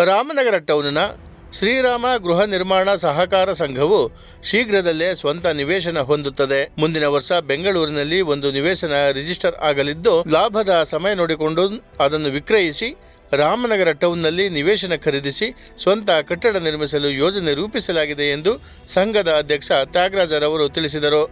ರಾಮನಗರ ಟೌನ್ನ ಶ್ರೀರಾಮ ಗೃಹ ನಿರ್ಮಾಣ ಸಹಕಾರ ಸಂಘವು ಶೀಘ್ರದಲ್ಲೇ ಸ್ವಂತ ನಿವೇಶನ ಹೊಂದುತ್ತದೆ. ಮುಂದಿನ ವರ್ಷ ಬೆಂಗಳೂರಿನಲ್ಲಿ ಒಂದು ನಿವೇಶನ ರಿಜಿಸ್ಟರ್ ಆಗಲಿದ್ದು, ಲಾಭದ ಸಮಯ ನೋಡಿಕೊಂಡು ಅದನ್ನು ವಿಕ್ರಯಿಸಿ ರಾಮನಗರ ಟೌನ್ನಲ್ಲಿ ನಿವೇಶನ ಖರೀದಿಸಿ ಸ್ವಂತ ಕಟ್ಟಡ ನಿರ್ಮಿಸಲು ಯೋಜನೆ ರೂಪಿಸಲಾಗಿದೆ ಎಂದು ಸಂಘದ ಅಧ್ಯಕ್ಷ ತ್ಯಾಗರಾಜರವರು ತಿಳಿಸಿದರು.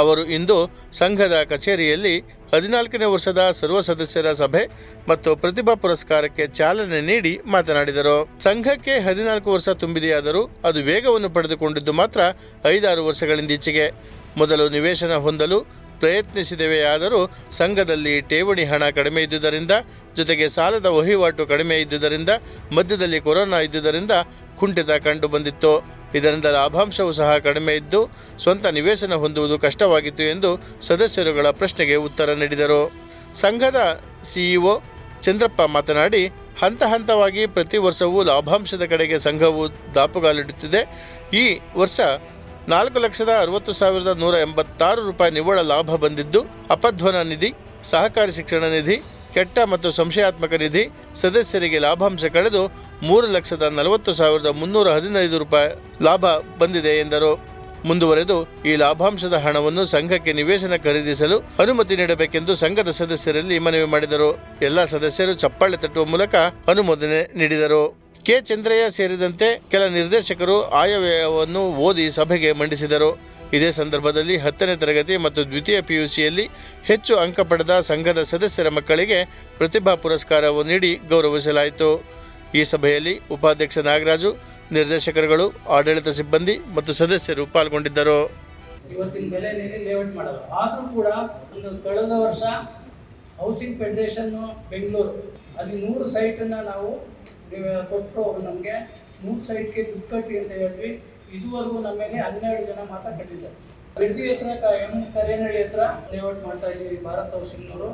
ಅವರು ಇಂದು ಸಂಘದ ಕಚೇರಿಯಲ್ಲಿ 14ನೇ ವರ್ಷದ ಸರ್ವ ಸದಸ್ಯರ ಸಭೆ ಮತ್ತು ಪ್ರತಿಭಾ ಪುರಸ್ಕಾರಕ್ಕೆ ಚಾಲನೆ ನೀಡಿ ಮಾತನಾಡಿದರು. ಸಂಘಕ್ಕೆ 14 ವರ್ಷ ತುಂಬಿದೆಯಾದರೂ ಅದು ವೇಗವನ್ನು ಪಡೆದುಕೊಂಡಿದ್ದು ಮಾತ್ರ 5-6 ವರ್ಷಗಳಿಂದೀಚೆಗೆ. ಮೊದಲು ನಿವೇಶನ ಹೊಂದಲು ಪ್ರಯತ್ನಿಸಿದೆವೆಯಾದರೂ ಸಂಘದಲ್ಲಿ ಠೇವಣಿ ಹಣ ಕಡಿಮೆ ಇದ್ದುದರಿಂದ, ಜೊತೆಗೆ ಸಾಲದ ವಹಿವಾಟು ಕಡಿಮೆ ಇದ್ದುದರಿಂದ, ಮಧ್ಯದಲ್ಲಿ ಕೊರೋನಾ ಇದ್ದುದರಿಂದ ಕುಂಠಿತ ಕಂಡು ಬಂದಿತ್ತು. ಇದರಿಂದ ಲಾಭಾಂಶವೂ ಸಹ ಕಡಿಮೆ ಇದ್ದು ಸ್ವಂತ ನಿವೇಶನ ಹೊಂದುವುದು ಕಷ್ಟವಾಗಿತ್ತು ಎಂದು ಸದಸ್ಯರುಗಳ ಪ್ರಶ್ನೆಗೆ ಉತ್ತರ ನೀಡಿದರು. ಸಂಘದ ಸಿಇಒ ಚಂದ್ರಪ್ಪ ಮಾತನಾಡಿ, ಹಂತ ಹಂತವಾಗಿ ಪ್ರತಿ ವರ್ಷವೂ ಲಾಭಾಂಶದ ಕಡೆಗೆ ಸಂಘವು ದಾಪುಗಾಲಿಡುತ್ತಿದೆ. ಈ ವರ್ಷ 4,60,186 ರೂಪಾಯಿ ನಿವ್ವಳ ಲಾಭ ಬಂದಿದ್ದು, ಅಪಧ್ವನ ನಿಧಿ, ಸಹಕಾರಿ ಶಿಕ್ಷಣ ನಿಧಿ, ಕೆಟ್ಟ ಮತ್ತು ಸಂಶಯಾತ್ಮಕ ನಿಧಿ ಸದಸ್ಯರಿಗೆ ಲಾಭಾಂಶ ಕಳೆದು 3,40,315 ರೂಪಾಯಿ ಲಾಭ ಬಂದಿದೆ ಎಂದರು. ಮುಂದುವರೆದು ಈ ಲಾಭಾಂಶದ ಹಣವನ್ನು ಸಂಘಕ್ಕೆ ನಿವೇಶನ ಖರೀದಿಸಲು ಅನುಮತಿ ನೀಡಬೇಕೆಂದು ಸಂಘದ ಸದಸ್ಯರಲ್ಲಿ ಮನವಿ ಮಾಡಿದರು. ಎಲ್ಲ ಸದಸ್ಯರು ಚಪ್ಪಾಳೆ ತಟ್ಟುವ ಮೂಲಕ ಅನುಮೋದನೆ ನೀಡಿದರು. ಕೆ ಚಂದ್ರಯ್ಯ ಸೇರಿದಂತೆ ಕೆಲ ನಿರ್ದೇಶಕರು ಆಯವ್ಯಯವನ್ನು ಓದಿ ಸಭೆಗೆ ಮಂಡಿಸಿದರು. ಇದೇ ಸಂದರ್ಭದಲ್ಲಿ 10ನೇ ತರಗತಿ ಮತ್ತು ದ್ವಿತೀಯ PUCಯಲ್ಲಿ ಹೆಚ್ಚು ಅಂಕ ಪಡೆದ ಸಂಘದ ಸದಸ್ಯರ ಮಕ್ಕಳಿಗೆ ಪ್ರತಿಭಾ ಪುರಸ್ಕಾರವನ್ನು ನೀಡಿ ಗೌರವಿಸಲಾಯಿತು. ಈ ಸಭೆಯಲ್ಲಿ ಉಪಾಧ್ಯಕ್ಷ ನಾಗರಾಜು, ನಿರ್ದೇಶಕರುಗಳು, ಆಡಳಿತ ಸಿಬ್ಬಂದಿ ಮತ್ತು ಸದಸ್ಯರು ಪಾಲ್ಗೊಂಡಿದ್ದರು. ಇವತ್ತಿನ ಬೆಲೆಯಲ್ಲಿ ಲೇಔಟ್ ಮಾಡೋದು ಆದರೂ ಕೂಡ ಕಳೆದ ವರ್ಷ ಹೌಸಿಂಗ್ ಫೆಡರೇಷನ್ ಬೆಂಗಳೂರು ಅಲ್ಲಿ 100 ಸೈಟನ್ನು ನಾವು ಕೊಟ್ಟರು. ನಮಗೆ 100 ಸೈಟ್ಗೆ ದುಡ್ಡು ಕಟ್ಟಿ ಅಂತ ಹೇಳಿದ್ವಿ. ಇದುವರೆಗೂ ನಮ್ಮ ಮೇಲೆ 12 ಜನ ಮಾತ್ರ ಕಟ್ಟಿದ್ದಾರೆ. ಬಿಡದಿ ಹತ್ರ ಕರೇನಹಳ್ಳಿ ಹತ್ರ ಲೇಔಟ್ ಮಾಡ್ತಾ ಇದ್ದೀವಿ. ಭಾರತ್ ಹೌಸಿಂಗ್ನವರು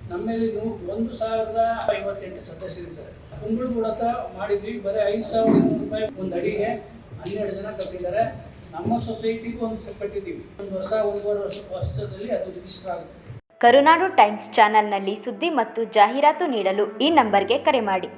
ನಮ್ಮ ಮೇಲೆ 1,058 ಸದಸ್ಯರಿದ್ದಾರೆ. ಕುಂಬಳಗೂಡ ಹತ್ರ ಮಾಡಿದ್ವಿ, ಬರೀ 5,200 ರೂಪಾಯಿ ಒಂದು ಅಡಿಗೆ 12 ಜನ ಕಟ್ಟಿದ್ದಾರೆ. ನಮ್ಮ ಸೊಸೈಟಿಗೂ ಒಂದು ಕಟ್ಟಿದ್ದೀವಿ. ಒಂದು ವರ್ಷ 1.5 ವರ್ಷದಲ್ಲಿ ಅದು ರಿಜಿಸ್ಟರ್ ಆಗುತ್ತೆ. ಕರುನಾಡು ಟೈಮ್ಸ್ ಚಾನೆಲ್ನಲ್ಲಿ ಸುದ್ದಿ ಮತ್ತು ಜಾಹೀರಾತು ನೀಡಲು ಈ ನಂಬರ್ಗೆ ಕರೆ ಮಾಡಿ.